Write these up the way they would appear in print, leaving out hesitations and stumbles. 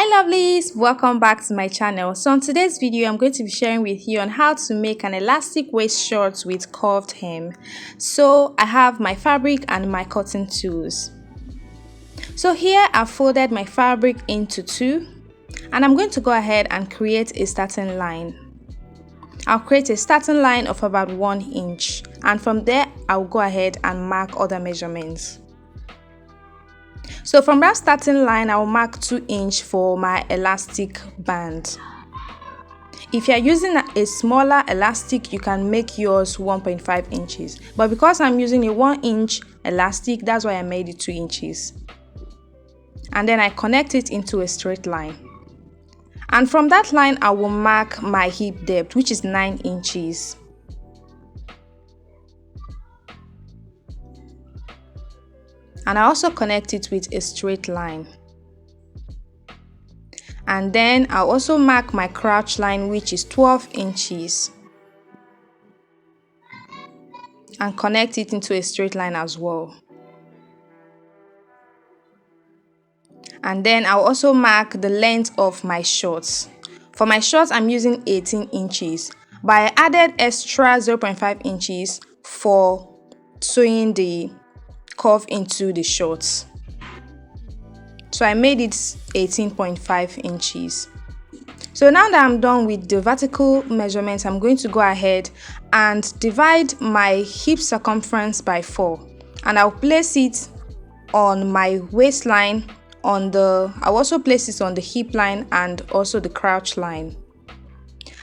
Hi lovelies, welcome back to my channel. So on today's video I'm going to be sharing with you on how to make an elastic waist short with curved hem. So I have my fabric and my cutting tools. So here I've folded my fabric into two and I'm going to go ahead and create a starting line. I'll create a starting line of about 1 inch and from there I'll go ahead and mark other measurements. So from that starting line, I will mark 2 inch for my elastic band. If you are using a smaller elastic, you can make yours 1.5 inches. But because I'm using a 1 inch elastic, that's why I made it 2 inches. And then I connect it into a straight line. And from that line, I will mark my hip depth, which is 9 inches. And I also connect it with a straight line. And then I'll also mark my crouch line, which is 12 inches, and connect it into a straight line as well. And then I'll also mark the length of my shorts. For my shorts I'm using 18 inches, but I added extra 0.5 inches for sewing the curve into the shorts. So I made it 18.5 inches. So now that I'm done with the vertical measurements, I'm going to go ahead and divide my hip circumference by 4, and I'll place it on my waistline. I'll also place it on the hip line and also the crouch line.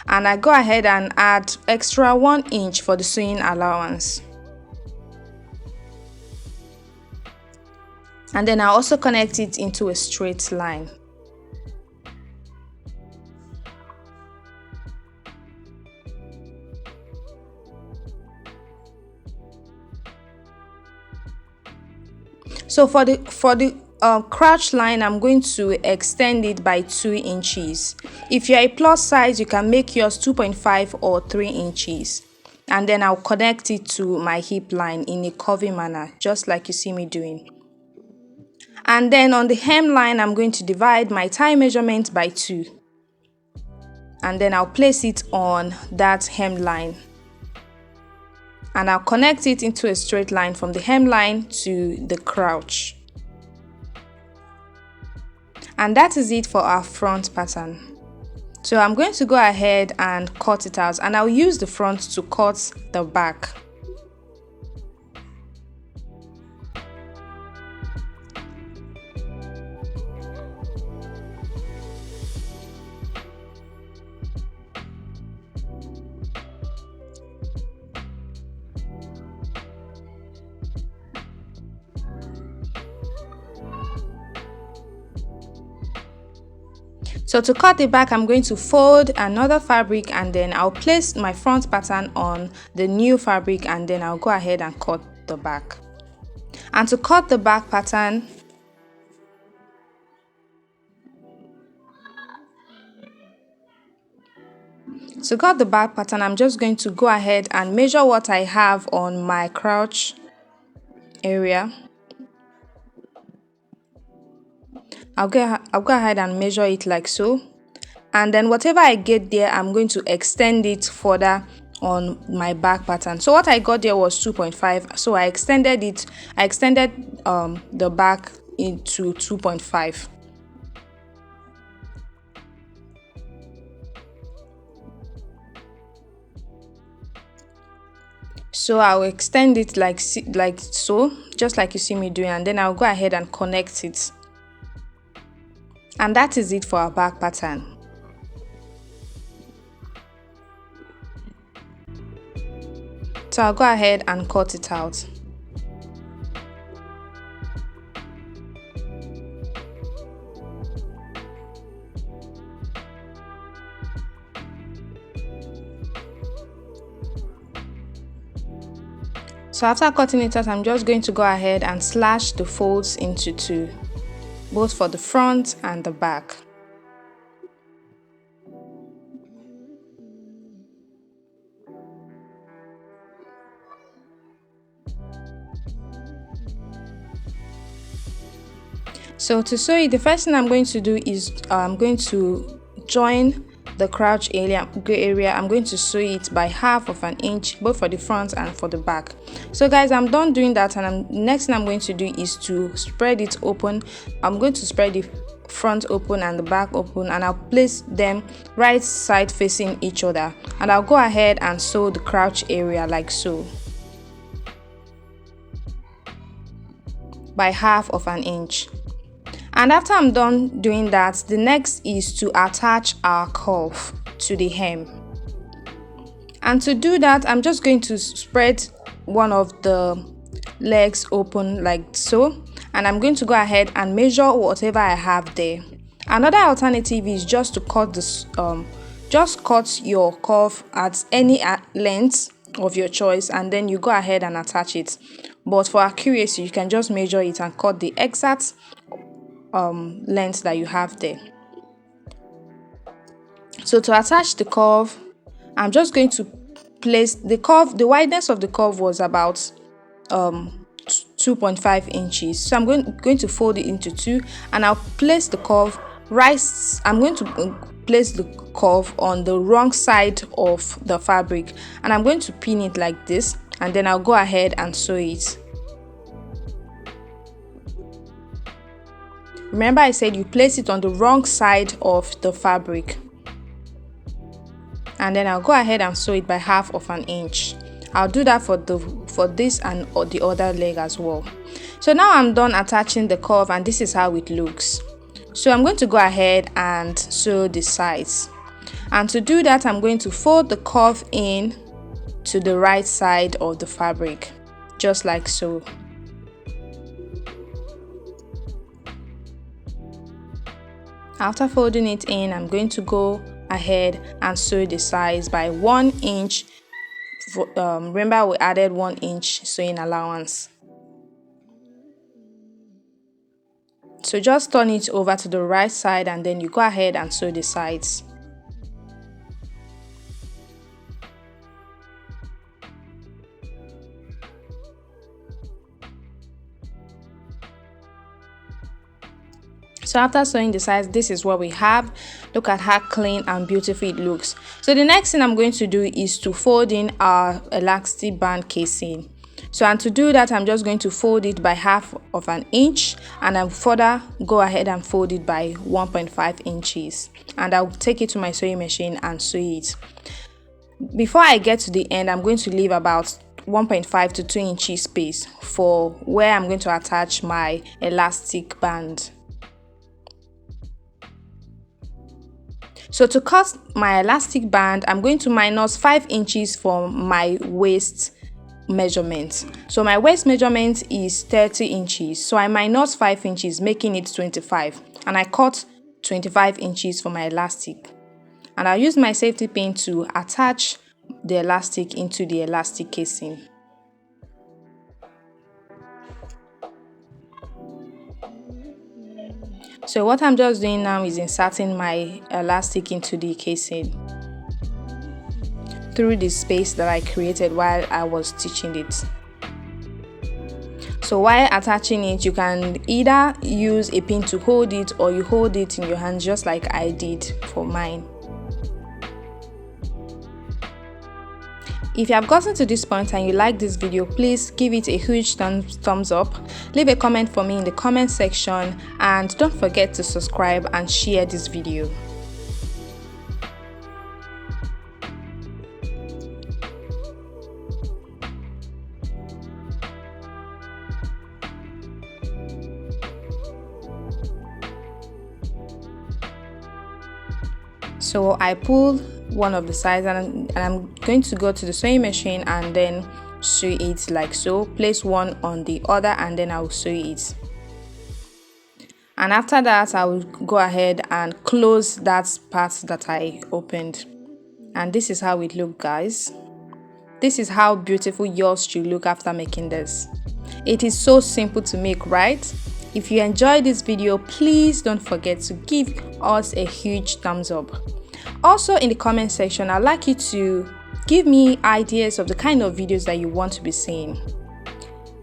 And I go ahead and add extra 1 inch for the sewing allowance. And then I also connect it into a straight line. So for the crouch line, I'm going to extend it by 2 inches. If you're a plus size, you can make yours 2.5 or 3 inches. And then I'll connect it to my hip line in a curvy manner, just like you see me doing. And then on the hem line, I'm going to divide my thigh measurement by 2. And then I'll place it on that hem line. And I'll connect it into a straight line from the hem line to the crouch. And that is it for our front pattern. So I'm going to go ahead and cut it out, and I'll use the front to cut the back. So to cut the back, I'm going to fold another fabric and then I'll place my front pattern on the new fabric, and then I'll go ahead and cut the back. And to cut the back pattern, I'm just going to go ahead and measure what I have on my crouch area. I'll go ahead and measure it like so, and then whatever I get there, I'm going to extend it further on my back pattern. So what I got there was 2.5, so I extended the back into 2.5. So I'll extend it like so, just like you see me doing, and then I'll go ahead and connect it. And that is it for our back pattern. So I'll go ahead and cut it out. So after cutting it out, I'm just going to go ahead and slash the folds into 2, both for the front and the back. So to sew it, the first thing I'm going to do is I'm going to join the crotch area. I'm going to sew it by 1/2 inch, both for the front and for the back. So guys, I'm done doing that, and next thing I'm going to do is to spread it open. I'm going to spread the front open and the back open, and I'll place them right side facing each other, and I'll go ahead and sew the crotch area like so by 1/2 inch. And after I'm done doing that, the next is to attach our cuff to the hem. And to do that, I'm just going to spread one of the legs open like so, and I'm going to go ahead and measure whatever I have there. Another alternative is just to cut this just cut your cuff at any length of your choice, and then you go ahead and attach it. But for accuracy, you can just measure it and cut the exact length that you have there. So to attach the curve, I'm just going to place the curve. The wideness of the curve was about 2.5 inches. So I'm going to fold it into two, and I'll place the curve right. I'm going to place the curve on the wrong side of the fabric, and I'm going to pin it like this, and then I'll go ahead and sew it. Remember, I said you place it on the wrong side of the fabric, and then I'll go ahead and sew it by 1/2 inch. I'll do that for this and the other leg as well. So now I'm done attaching the curve, and this is how it looks. So I'm going to go ahead and sew the sides, and to do that, I'm going to fold the curve in to the right side of the fabric, just like so. After folding it in, I'm going to go ahead and sew the sides by 1 inch. Remember, we added 1 inch sewing allowance. So just turn it over to the right side, and then you go ahead and sew the sides. So after sewing the sides, this is what we have. Look at how clean and beautiful it looks. So the next thing I'm going to do is to fold in our elastic band casing. So, and to do that, I'm just going to fold it by 1/2 inch, and I'll further go ahead and fold it by 1.5 inches, and I'll take it to my sewing machine and sew it. Before I get to the end, I'm going to leave about 1.5 to 2 inches space for where I'm going to attach my elastic band. So to cut my elastic band, I'm going to minus 5 inches from my waist measurement. So my waist measurement is 30 inches. So I minus 5 inches, making it 25. And I cut 25 inches for my elastic. And I'll use my safety pin to attach the elastic into the elastic casing. So what I'm just doing now is inserting my elastic into the casing through the space that I created while I was stitching it. So while attaching it, you can either use a pin to hold it, or you hold it in your hand just like I did for mine. If you have gotten to this point and you like this video, please give it a huge thumbs up. Leave a comment for me in the comment section, and don't forget to subscribe and share this video. So I pull one of the sides, and I'm going to go to the sewing machine and then sew it like so. Place one on the other, and then I'll sew it. And after that, I will go ahead and close that part that I opened. And this is how it looks, guys. This is how beautiful yours should look after making this. It is so simple to make, right? If you enjoyed this video, please don't forget to give us a huge thumbs up. Also, in the comment section, I'd like you to give me ideas of the kind of videos that you want to be seeing.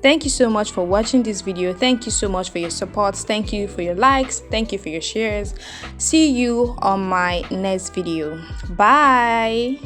Thank you so much for watching this video. Thank you so much for your support. Thank you for your likes. Thank you for your shares. See you on my next video. Bye.